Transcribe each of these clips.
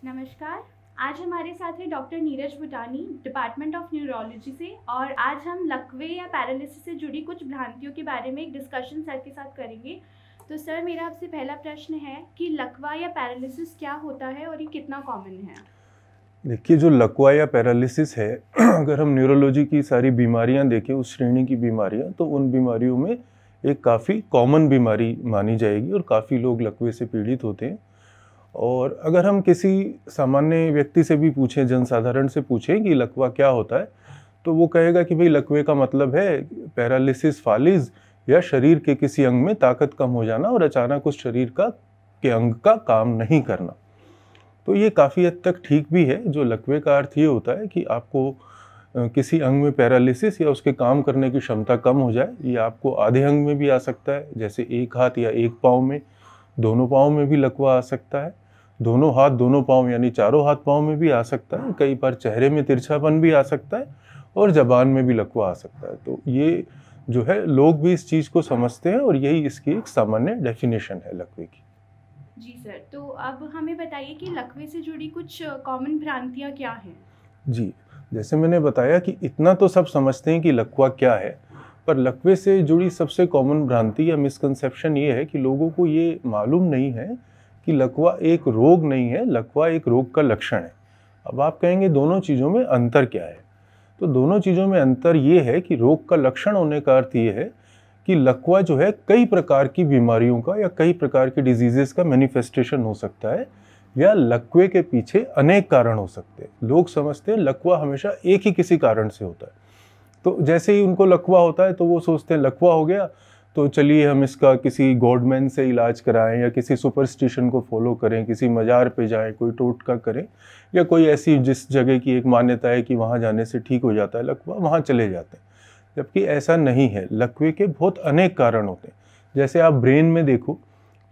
नमस्कार। आज हमारे साथ है doctor Neeraj Bhutani, department of neurology से, और आज हम लकवे या पैरालिसिस से जुड़ी कुछ भ्रांतियों के बारे में एक डिस्कशन सर के साथ करेंगे। तो सर, मेरा आपसे पहला प्रश्न है कि लकवा या पैरालिसिस क्या होता है और ये कितना कॉमन है? देखिए, जो लकवा या पैरालिसिस है अगर हम न्यूरोलॉजी की सारी बीमारियां देखें, उस श्रेणी की बीमारियां, तो उन बीमारियों में एक काफ़ी कॉमन बीमारी मानी जाएगी और काफ़ी लोग लकवे से पीड़ित होते हैं। और अगर हम किसी सामान्य व्यक्ति से भी पूछें, जनसाधारण से पूछें कि लकवा क्या होता है, तो वो कहेगा कि भाई लकवे का मतलब है पैरालिसिस फालिज या शरीर के किसी अंग में ताकत कम हो जाना और अचानक उस शरीर के अंग का काम नहीं करना। तो ये काफ़ी हद तक ठीक भी है। जो लकवे का अर्थ ये होता है कि आपको किसी अंग में पैरालिसिस या उसके काम करने की क्षमता कम हो जाए। ये आपको आधे अंग में भी आ सकता है, जैसे एक हाथ या एक पाँव में, दोनों पाँव में भी लकवा आ सकता है, दोनों हाथ दोनों पाँव यानी चारों हाथ पाँव में भी आ सकता है, कई बार चेहरे में तिरछापन भी आ सकता है और ज़बान में भी लकवा आ सकता है। तो ये जो है, लोग भी इस चीज़ को समझते हैं और यही इसकी एक सामान्य डेफिनेशन है लकवे की। जी सर, तो अब हमें बताइए कि लकवे से जुड़ी कुछ कॉमन भ्रांतियाँ क्या हैं? जी, जैसे मैंने बताया कि इतना तो सब समझते हैं कि लकवा क्या है, पर लकवे से जुड़ी सबसे कॉमन भ्रांति या मिसकंसेप्शन ये है कि लोगों को ये मालूम नहीं है कि लकवा एक रोग नहीं है, लकवा एक रोग का लक्षण है। अब आप कहेंगे दोनों चीज़ों में अंतर क्या है? तो दोनों चीज़ों में अंतर ये है कि रोग का लक्षण होने का अर्थ ये है कि लकवा जो है कई प्रकार की बीमारियों का या कई प्रकार की डिजीजेस का मैनिफेस्टेशन हो सकता है, या लकवे के पीछे अनेक कारण हो सकते हैं। लोग समझते हैं लकवा हमेशा एक ही किसी कारण से होता है। तो जैसे ही उनको लकवा होता है तो वो सोचते हैं लकवा हो गया तो चलिए हम इसका किसी गॉडमैन से इलाज कराएं या किसी सुपरस्टिशन को फॉलो करें, किसी मज़ार पे जाएं, कोई टोटका करें, या कोई ऐसी जिस जगह की एक मान्यता है कि वहाँ जाने से ठीक हो जाता है लकवा, वहाँ चले जाते हैं। जबकि ऐसा नहीं है। लकवे के बहुत अनेक कारण होते हैं। जैसे आप ब्रेन में देखो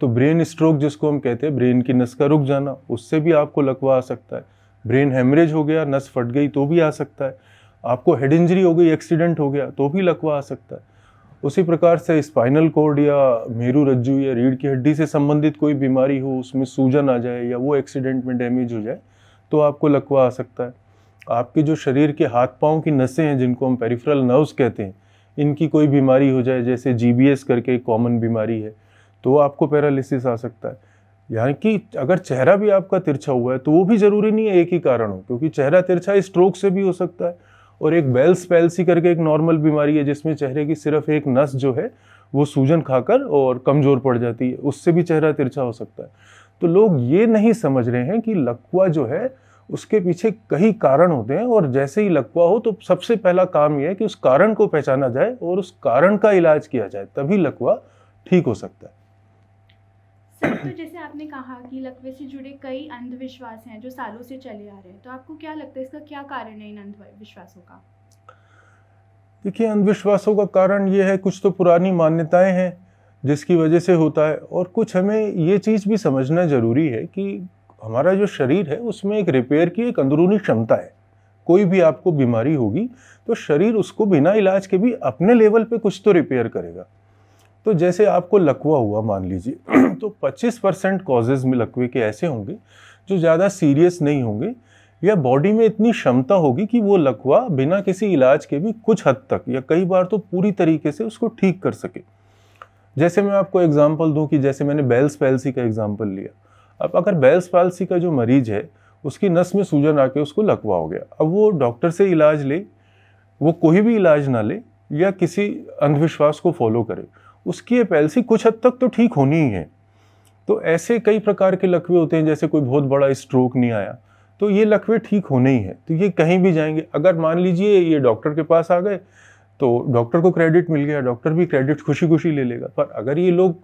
तो ब्रेन स्ट्रोक जिसको हम कहते हैं, ब्रेन की नस का रुक जाना, उससे भी आपको लकवा आ सकता है। ब्रेन हेमरेज हो गया, नस फट गई तो भी आ सकता है। आपको हेड इंजरी हो गई, एक्सीडेंट हो गया तो भी लकवा आ सकता है। उसी प्रकार से स्पाइनल कॉर्ड या मेरू रज्जु या रीढ़ की हड्डी से संबंधित कोई बीमारी हो, उसमें सूजन आ जाए या वो एक्सीडेंट में डैमेज हो जाए तो आपको लकवा आ सकता है। आपके जो शरीर के हाथ पांव की नसें हैं, जिनको हम पेरिफेरल नर्व्स कहते हैं, इनकी कोई बीमारी हो जाए, जैसे जीबीएस करके एक कॉमन बीमारी है, तो आपको पैरालिसिस आ सकता है। यानी कि अगर चेहरा भी आपका तिरछा हुआ है तो वो भी ज़रूरी नहीं है एक ही कारण हो, क्योंकि चेहरा तिरछा स्ट्रोक से भी हो सकता है। और एक बेल्स पैल्सी करके एक नॉर्मल बीमारी है जिसमें चेहरे की सिर्फ एक नस जो है वो सूजन खाकर और कमज़ोर पड़ जाती है, उससे भी चेहरा तिरछा हो सकता है। तो लोग ये नहीं समझ रहे हैं कि लकवा जो है उसके पीछे कई कारण होते हैं, और जैसे ही लकवा हो तो सबसे पहला काम यह है कि उस कारण को पहचाना जाए और उस कारण का इलाज किया जाए, तभी लकवा ठीक हो सकता है। सर, तो जैसे आपने कहा कि लकवे से जुड़े कई अंधविश्वास हैं जो सालों से चले आ रहे हैं, तो आपको क्या लगता है इसका क्या कारण है इन अंधविश्वासों का? देखिए, अंधविश्वासों का कारण ये है, कुछ तो पुरानी मान्यताएं हैं जिसकी वजह से होता है, और कुछ हमें ये चीज़ भी समझना ज़रूरी है कि हमारा जो शरीर है उसमें एक रिपेयर की एक अंदरूनी क्षमता है। कोई भी आपको बीमारी होगी तो शरीर उसको बिना इलाज के भी अपने लेवल पे कुछ तो रिपेयर करेगा। तो जैसे आपको लकवा हुआ मान लीजिए तो 25% कॉजेज़ में लकवे के ऐसे होंगे जो ज़्यादा सीरियस नहीं होंगे, या बॉडी में इतनी क्षमता होगी कि वो लकवा बिना किसी इलाज के भी कुछ हद तक या कई बार तो पूरी तरीके से उसको ठीक कर सके। जैसे मैं आपको एग्जांपल दूं कि जैसे मैंने बेल्स पैल्सी का एग्जांपल लिया। अब अगर बेल्स पैल्सी का जो मरीज है उसकी नस में सूजन आके उसको लकवा हो गया, अब वो डॉक्टर से इलाज ले, वो कोई भी इलाज ना ले या किसी अंधविश्वास को फॉलो करे, उसकी ये पैल्सी कुछ हद तक तो ठीक होनी ही है। तो ऐसे कई प्रकार के लकवे होते हैं। जैसे कोई बहुत बड़ा स्ट्रोक नहीं आया तो ये लकवे ठीक होने ही है, तो ये कहीं भी जाएंगे। अगर मान लीजिए ये डॉक्टर के पास आ गए तो डॉक्टर को क्रेडिट मिल गया, डॉक्टर भी क्रेडिट खुशी खुशी ले लेगा। पर अगर ये लोग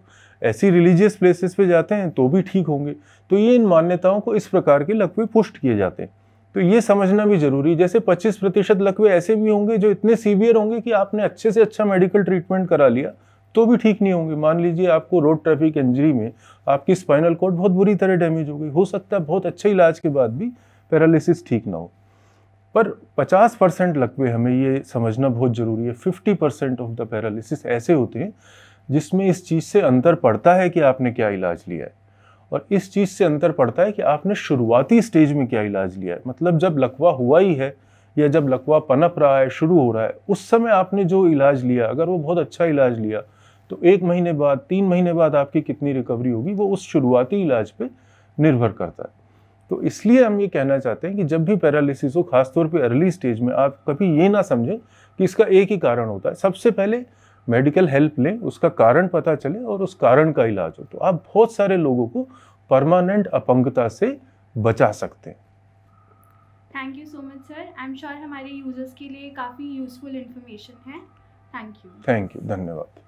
ऐसी रिलीजियस प्लेसेस पे जाते हैं तो भी ठीक होंगे। तो ये इन मान्यताओं को इस प्रकार के लकवे पुष्ट किए जाते हैं। तो ये समझना भी जरूरी है। जैसे 25% लकवे ऐसे भी होंगे जो इतने सीवियर होंगे कि आपने अच्छे से अच्छा मेडिकल ट्रीटमेंट करा लिया तो भी ठीक नहीं होंगे। मान लीजिए आपको रोड ट्रैफिक इंजरी में आपकी स्पाइनल कॉर्ड बहुत बुरी तरह डैमेज हो गई, हो सकता है बहुत अच्छे इलाज के बाद भी पैरालिसिस ठीक ना हो। पर 50% लकवे हमें ये समझना बहुत जरूरी है, 50% ऑफ द पैरालिसिस ऐसे होते हैं जिसमें इस चीज़ से अंतर पड़ता है कि आपने क्या इलाज लिया है। और इस चीज़ से अंतर पड़ता है कि आपने शुरुआती स्टेज में क्या इलाज लिया है। मतलब जब लकवा हुआ ही है या जब लकवा पनप रहा है, शुरू हो रहा है, उस समय आपने जो इलाज लिया, अगर वो बहुत अच्छा इलाज लिया तो 1 महीने बाद, 3 महीने बाद आपकी कितनी रिकवरी होगी वो उस शुरुआती इलाज पे निर्भर करता है। तो इसलिए हम ये कहना चाहते हैं कि जब भी पैरालिसिस हो, खासतौर पे अर्ली स्टेज में, आप कभी ये ना समझें कि इसका एक ही कारण होता है। सबसे पहले मेडिकल हेल्प लें, उसका कारण पता चले और उस कारण का इलाज हो, तो आप बहुत सारे लोगों को परमानेंट अपंगता से बचा सकते हैं। Thank you so much sir. I am sure हमारे यूजर्स के लिए काफ़ी यूजफुल इन्फॉर्मेशन है। Thank you. थैंक यू, धन्यवाद।